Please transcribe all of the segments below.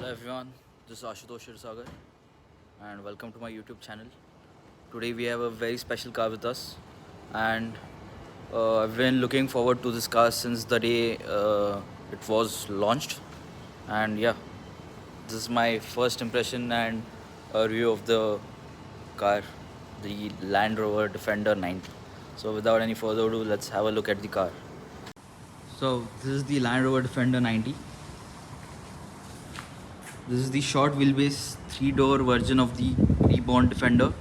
Hello everyone, this is Ashutosh Sagar and welcome to my YouTube channel. Today we have a very special car with us and I've been looking forward to this car since the day it was launched, and yeah, this is my first impression and a review of the car, the Land Rover Defender 90. So without any further ado, let's have a look at the car. So this is the Land Rover Defender 90. This is the short wheelbase 3-door version of the reborn Defender.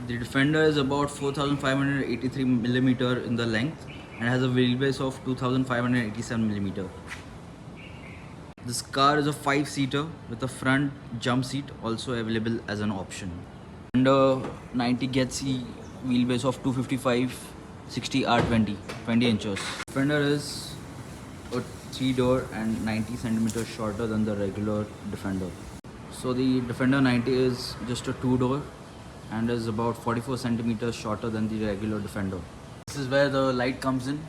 The Defender is about 4583 millimeter in the length and has a wheelbase of 2587 millimeter. This car is a 5-seater with a front jump seat also available as an option. Defender 90 gets a wheelbase of 255 60 R20 20 inches. Defender is a 3-door and 90 centimeters shorter than the regular Defender. So the Defender 90 is just a 2-door and is about 44 centimeters shorter than the regular Defender. This is where the light comes in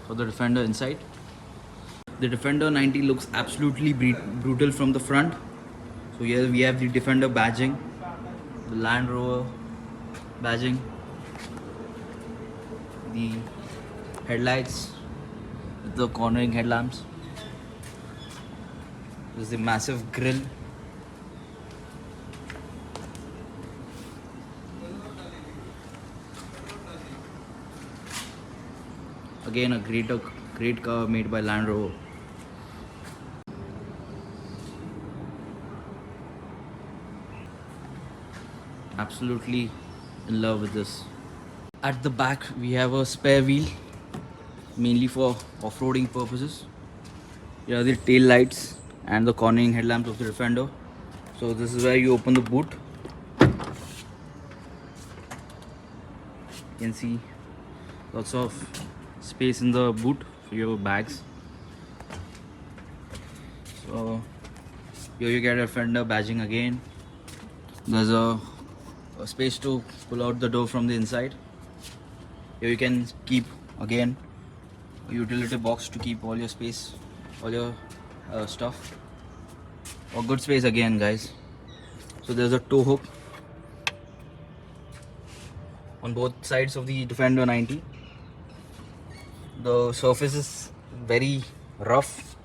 for the Defender inside. The Defender 90 looks absolutely brutal from the front. So here we have the Defender badging, the Land Rover badging, the headlights with the cornering headlamps. This is the massive grille. Again, a great car made by Land Rover. Absolutely in love with this. At the back, we have a spare wheel, mainly for off-roading purposes. Here are the tail lights and the cornering headlamps of the Defender. So this is where you open the boot. You can see lots of space in the boot for your bags. So here you get a Defender badging again. There's a space to pull out the door from the inside. Here you can keep again a utility box to keep all your space, all your stuff. A good space again, guys. So there's a tow hook on both sides of the Defender 90. The surface is very rough.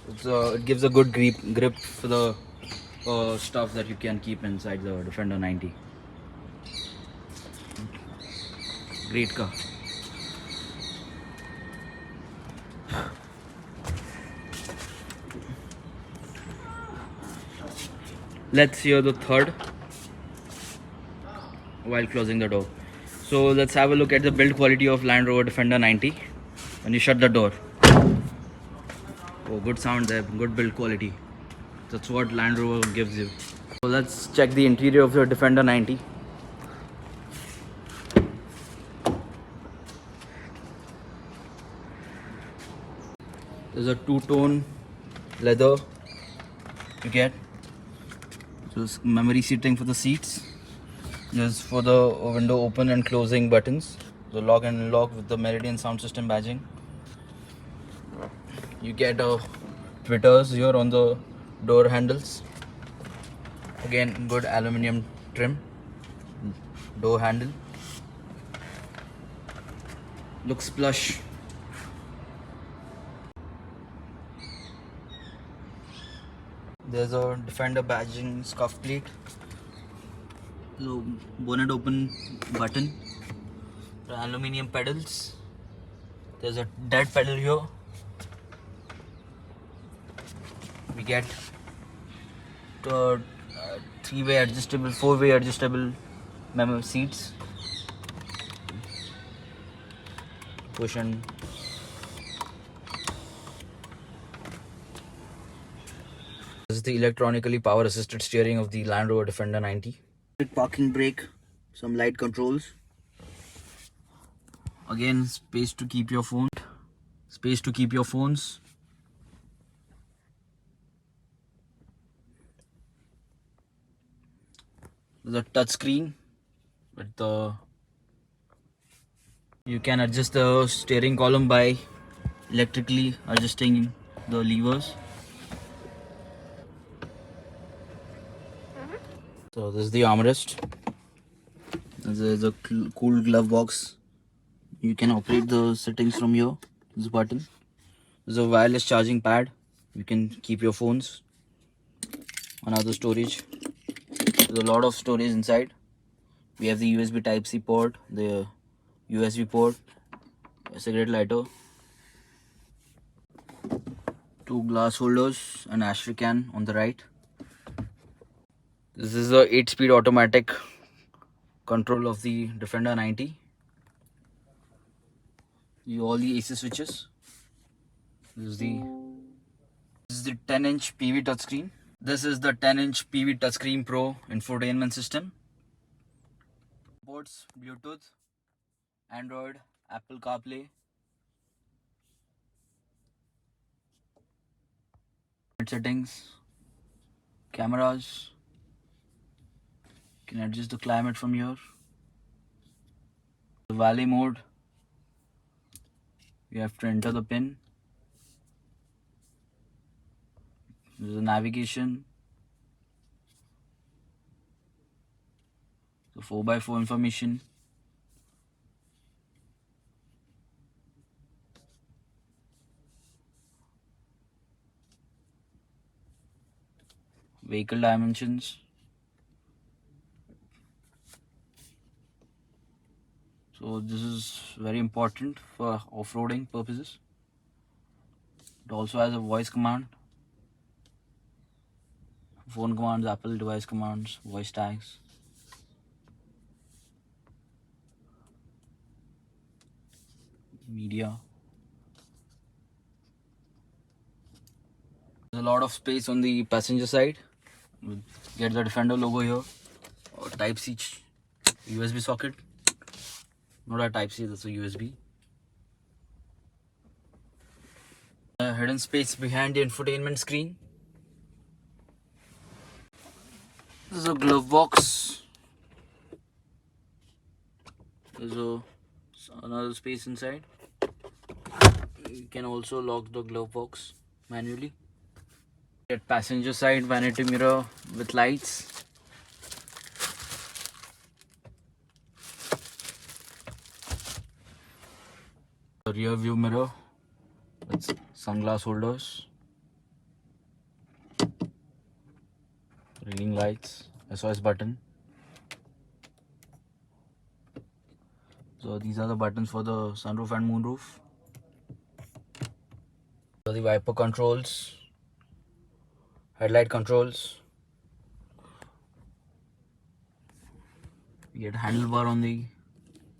It gives a good grip for the stuff that you can keep inside the Defender 90. Great car. Let's hear the third while closing the door. So let's have a look at the build quality of Land Rover Defender 90. When you shut the door, oh, good sound there, good build quality. That's what Land Rover gives you. So let's check the interior of the Defender 90. There's a two-tone leather you get. There's memory seating for the seats. There's for the window open and closing buttons. The lock and unlock with the Meridian sound system badging. You get tweeters here on the door handles. Again, good aluminium trim. Door handle looks plush. There's a Defender badging scuff plate. So bonnet open button. The aluminium pedals. There's a dead pedal here. We get the 3-way adjustable, 4-way adjustable seats. Cushion. This is the electronically power assisted steering of the Land Rover Defender 90. Parking brake, some light controls. Again, space to keep your phone. Space to keep your phones. There's a touch screen with the. You can adjust the steering column by electrically adjusting the levers. So this is the armrest. This is a cool glove box. You can operate the settings from here. This button. There's a wireless charging pad. You can keep your phones. Another storage. There's a lot of storage inside. We have the USB Type-C port, the USB port, a cigarette lighter, 2 glass holders, an ashtray can on the right. This is the 8-speed automatic control of the Defender 90. All the AC switches. This is the 10-inch PV touchscreen. This is the 10-inch PV touchscreen Pro infotainment system. Ports Bluetooth, Android, Apple CarPlay. Settings, cameras. You can adjust the climate from here. The valet mode. You have to enter the pin. There's a navigation. The 4x4 information. Vehicle dimensions. So this is very important for off-roading purposes. It also has a voice command. Phone commands, Apple device commands, voice tags. Media. There's a lot of space on the passenger side. Get the Defender logo here. Or Type-C USB socket. Not a Type-C, that's a USB. A hidden space behind the infotainment screen. There's a glove box. There's another space inside. You can also lock the glove box manually. Get passenger side vanity mirror with lights. The rear view mirror with sunglass holders. Reading lights, SOS button. So these are the buttons for the sunroof and moonroof. So the wiper controls, headlight controls. You get handlebar on the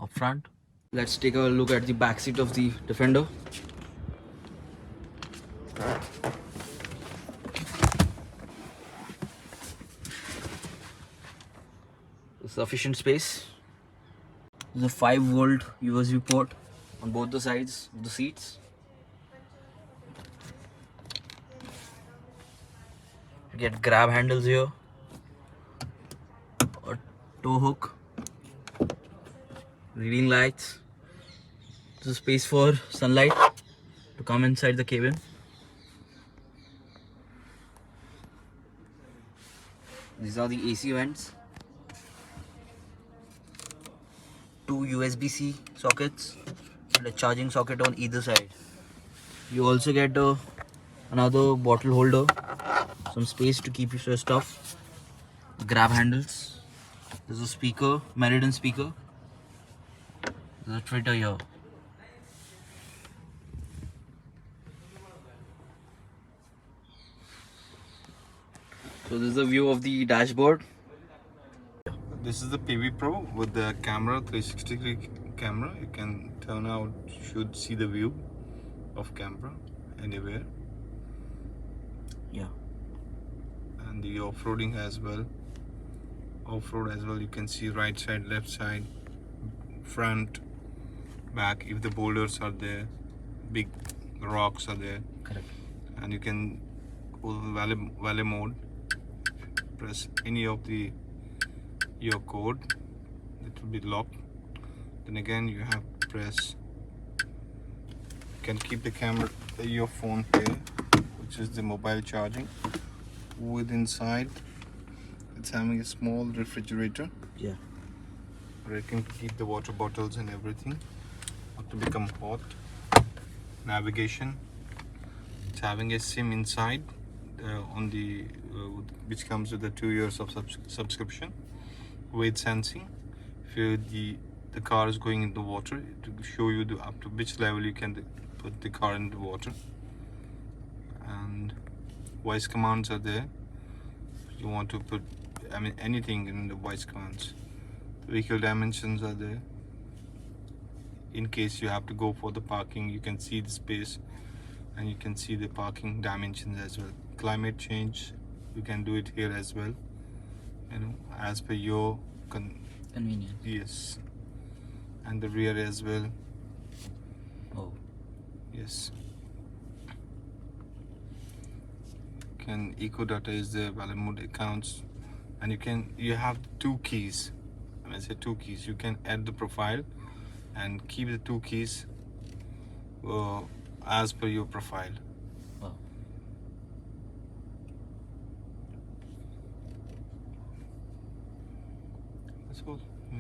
up front. Let's take a look at the back seat of the Defender. Sufficient space. There's a 5-volt USB port on both the sides of the seats. You get grab handles here, a tow hook, reading lights. There's a space for sunlight to come inside the cabin. These are the AC vents. 2 USB-C sockets and a charging socket on either side. You also get another bottle holder, some space to keep your stuff, grab handles. There's a speaker, Meridian speaker. There's a tweeter here. So this is the view of the dashboard. This is the PV Pro with the camera, 360-degree camera. You can turn out, should see the view of camera anywhere. Yeah. And the off-roading as well. Off-road as well, you can see right side, left side, front, back, if the boulders are there, big rocks are there. Correct. And you can go valet mode, press any of your code, it will be locked. Then again you have to press, you can keep the camera, your phone here, which is the mobile charging. With inside it's having a small refrigerator Yeah. where you can keep the water bottles and everything not to become hot. Navigation, it's having a SIM inside on the which comes with the 2 years of subscription. Weight sensing, if the car is going in the water, it will show you up to which level you can put the car in the water. And voice commands are there. You want to put, I mean, anything in the voice commands. Vehicle dimensions are there. In case you have to go for the parking, you can see the space and you can see the parking dimensions as well. Climate change, you can do it here as well, you know, as per your Convenient. yes. And the rear as well. Oh. Yes. Eco data is the valet mode accounts, and you have 2 keys. When I say 2 keys, you can add the profile and keep the 2 keys as per your profile. Wow. That's all. Yeah.